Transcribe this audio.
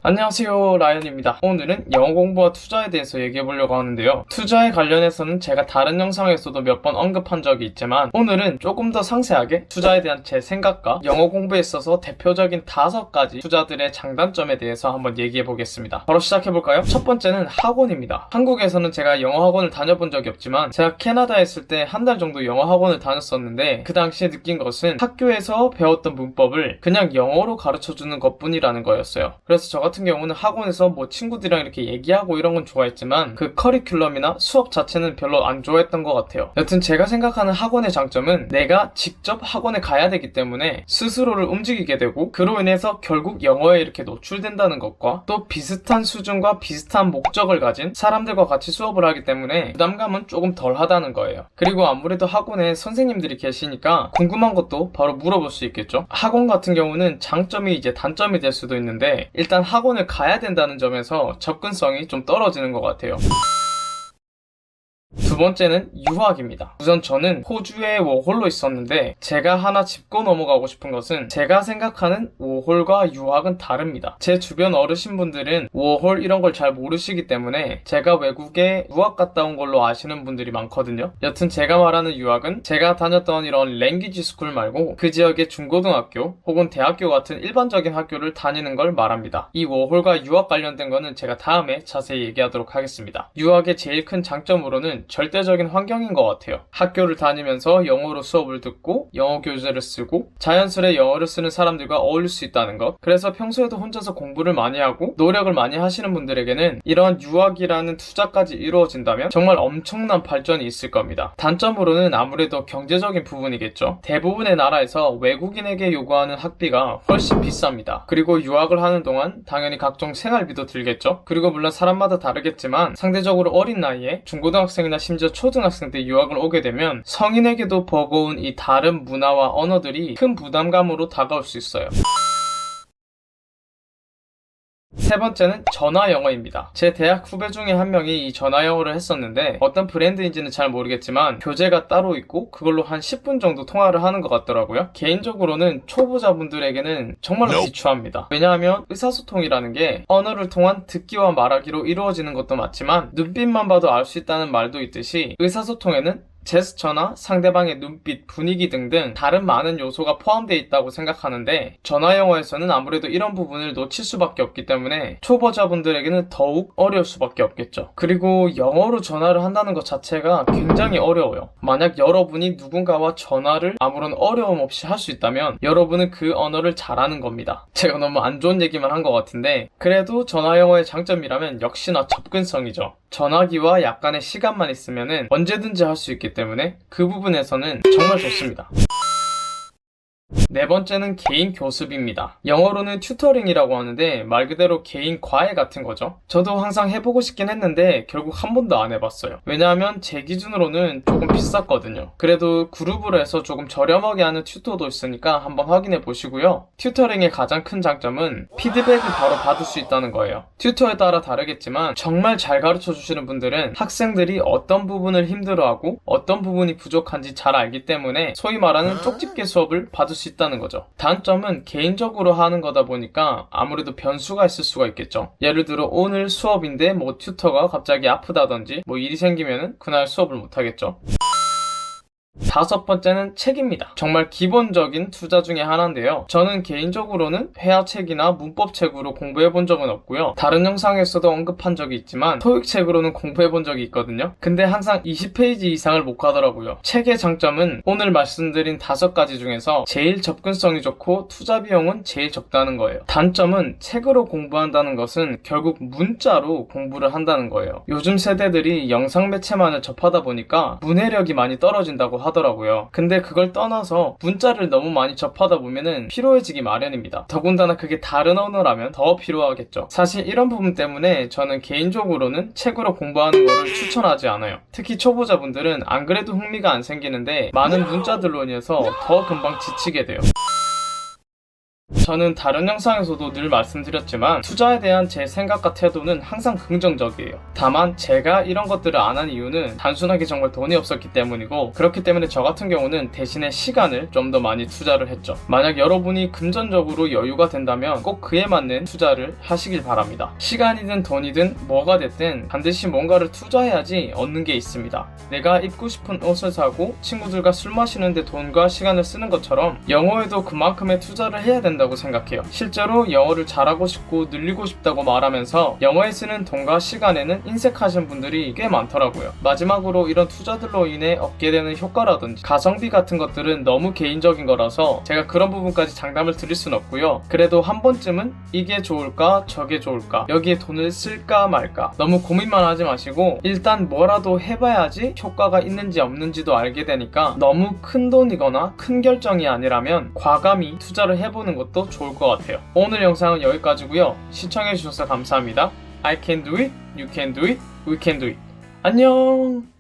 안녕하세요, 라이언입니다. 오늘은 영어 공부와 투자에 대해서 얘기해보려고 하는데요. 투자에 관련해서는 제가 다른 영상에서도 몇 번 언급한 적이 있지만 오늘은 조금 더 상세하게 투자에 대한 제 생각과 영어 공부에 있어서 대표적인 5가지 투자들의 장단점에 대해서 한번 얘기해보겠습니다. 바로 시작해볼까요? 첫 번째는 학원입니다. 한국에서는 제가 영어 학원을 다녀본 적이 없지만 제가 캐나다에 있을 때 한 달 정도 영어 학원을 다녔었는데 그 당시에 느낀 것은 학교에서 배웠던 문법을 그냥 영어로 가르쳐주는 것뿐이라는 거였어요. 그래서 저 같은 경우는 학원에서 뭐 친구들이랑 이렇게 얘기하고 이런 건 좋아했지만 그 커리큘럼이나 수업 자체는 별로 안 좋아했던 것 같아요. 여튼 제가 생각하는 학원의 장점은 내가 직접 학원에 가야 되기 때문에 스스로를 움직이게 되고 그로 인해서 결국 영어에 이렇게 노출된다는 것과 또 비슷한 수준과 비슷한 목적을 가진 사람들과 같이 수업을 하기 때문에 부담감은 조금 덜 하다는 거예요. 그리고 아무래도 학원에 선생님들이 계시니까 궁금한 것도 바로 물어볼 수 있겠죠. 학원 같은 경우는 장점이 이제 단점이 될 수도 있는데 일단 학원을 가야 된다는 점에서 접근성이 좀 떨어지는 것 같아요. 두 번째는 유학입니다. 우선 저는 호주에 워홀로 있었는데 제가 하나 짚고 넘어가고 싶은 것은 제가 생각하는 워홀과 유학은 다릅니다. 제 주변 어르신분들은 워홀 이런 걸 잘 모르시기 때문에 제가 외국에 유학 갔다 온 걸로 아시는 분들이 많거든요. 여튼 제가 말하는 유학은 제가 다녔던 이런 랭귀지 스쿨 말고 그 지역의 중고등학교 혹은 대학교 같은 일반적인 학교를 다니는 걸 말합니다. 이 워홀과 유학 관련된 거는 제가 다음에 자세히 얘기하도록 하겠습니다. 유학의 제일 큰 장점으로는 절대적인 환경인 것 같아요. 학교를 다니면서 영어로 수업을 듣고 영어 교재를 쓰고 자연스레 영어를 쓰는 사람들과 어울릴 수 있다는 것. 그래서 평소에도 혼자서 공부를 많이 하고 노력을 많이 하시는 분들에게는 이런 유학이라는 투자까지 이루어진다면 정말 엄청난 발전이 있을 겁니다. 단점으로는 아무래도 경제적인 부분이겠죠. 대부분의 나라에서 외국인에게 요구하는 학비가 훨씬 비쌉니다. 그리고 유학을 하는 동안 당연히 각종 생활비도 들겠죠. 그리고 물론 사람마다 다르겠지만 상대적으로 어린 나이에 중고등학생이나 심지어 초등학생 때 유학을 오게 되면 성인에게도 버거운 이 다른 문화와 언어들이 큰 부담감으로 다가올 수 있어요. 세 번째는 전화 영어입니다. 제 대학 후배 중에 한 명이 이 전화 영어를 했었는데 어떤 브랜드인지는 잘 모르겠지만 교재가 따로 있고 그걸로 한 10분 정도 통화를 하는 것 같더라고요. 개인적으로는 초보자분들에게는 정말로 비추합니다. 왜냐하면 의사소통이라는 게 언어를 통한 듣기와 말하기로 이루어지는 것도 맞지만 눈빛만 봐도 알 수 있다는 말도 있듯이 의사소통에는 제스처나 상대방의 눈빛, 분위기 등등 다른 많은 요소가 포함되어 있다고 생각하는데 전화 영어에서는 아무래도 이런 부분을 놓칠 수밖에 없기 때문에 초보자분들에게는 더욱 어려울 수밖에 없겠죠. 그리고 영어로 전화를 한다는 것 자체가 굉장히 어려워요. 만약 여러분이 누군가와 전화를 아무런 어려움 없이 할 수 있다면 여러분은 그 언어를 잘하는 겁니다. 제가 너무 안 좋은 얘기만 한 것 같은데 그래도 전화 영어의 장점이라면 역시나 접근성이죠. 전화기와 약간의 시간만 있으면 언제든지 할 수 있기 때문에 그 부분에서는 정말 좋습니다. 네 번째는 개인 교습입니다. 영어로는 튜터링이라고 하는데 말 그대로 개인 과외 같은 거죠. 저도 항상 해보고 싶긴 했는데 결국 한 번도 안 해봤어요. 왜냐하면 제 기준으로는 조금 비쌌거든요. 그래도 그룹으로 해서 조금 저렴하게 하는 튜터도 있으니까 한번 확인해 보시고요. 튜터링의 가장 큰 장점은 피드백을 바로 받을 수 있다는 거예요. 튜터에 따라 다르겠지만 정말 잘 가르쳐 주시는 분들은 학생들이 어떤 부분을 힘들어하고 어떤 부분이 부족한지 잘 알기 때문에 소위 말하는 쪽집게 수업을 받을 수 있다는 거죠. 단점은 개인적으로 하는 거다 보니까 아무래도 변수가 있을 수가 있겠죠. 예를 들어 오늘 수업인데 뭐 튜터가 갑자기 아프다든지 뭐 일이 생기면은 그날 수업을 못 하겠죠. 다섯 번째는 책입니다. 정말 기본적인 투자 중에 하나인데요. 저는 개인적으로는 회화책이나 문법책으로 공부해본 적은 없고요. 다른 영상에서도 언급한 적이 있지만 토익책으로는 공부해본 적이 있거든요. 근데 항상 20페이지 이상을 못 가더라고요. 책의 장점은 오늘 말씀드린 5가지 중에서 제일 접근성이 좋고 투자 비용은 제일 적다는 거예요. 단점은 책으로 공부한다는 것은 결국 문자로 공부를 한다는 거예요. 요즘 세대들이 영상 매체만을 접하다 보니까 문해력이 많이 떨어진다고 하더라고요. 근데 그걸 떠나서 문자를 너무 많이 접하다 보면은 피로해지기 마련입니다. 더군다나 그게 다른 언어라면 더 피로하겠죠. 사실 이런 부분 때문에 저는 개인적으로는 책으로 공부하는 거를 추천하지 않아요. 특히 초보자분들은 안 그래도 흥미가 안 생기는데 많은 문자들로 인해서 더 금방 지치게 돼요. 저는 다른 영상에서도 늘 말씀드렸지만 투자에 대한 제 생각과 태도는 항상 긍정적이에요. 다만 제가 이런 것들을 안 한 이유는 단순하게 정말 돈이 없었기 때문이고, 그렇기 때문에 저 같은 경우는 대신에 시간을 좀 더 많이 투자를 했죠. 만약 여러분이 금전적으로 여유가 된다면 꼭 그에 맞는 투자를 하시길 바랍니다. 시간이든 돈이든 뭐가 됐든 반드시 뭔가를 투자해야지 얻는 게 있습니다. 내가 입고 싶은 옷을 사고 친구들과 술 마시는데 돈과 시간을 쓰는 것처럼 영어에도 그만큼의 투자를 해야 된다고 생각해요. 실제로 영어를 잘하고 싶고 늘리고 싶다고 말하면서 영어에 쓰는 돈과 시간에는 인색하신 분들이 꽤 많더라고요. 마지막으로 이런 투자들로 인해 얻게 되는 효과라든지 가성비 같은 것들은 너무 개인적인 거라서 제가 그런 부분까지 장담을 드릴 순 없고요. 그래도 한 번쯤은 이게 좋을까 저게 좋을까 여기에 돈을 쓸까 말까 너무 고민만 하지 마시고 일단 뭐라도 해봐야지 효과가 있는지 없는지도 알게 되니까 너무 큰 돈이거나 큰 결정이 아니라면 과감히 투자를 해보는 것도 좋을 것 같아요. 오늘 영상은 여기까지고요. 시청해주셔서 감사합니다. I can do it, you can do it, we can do it. 안녕!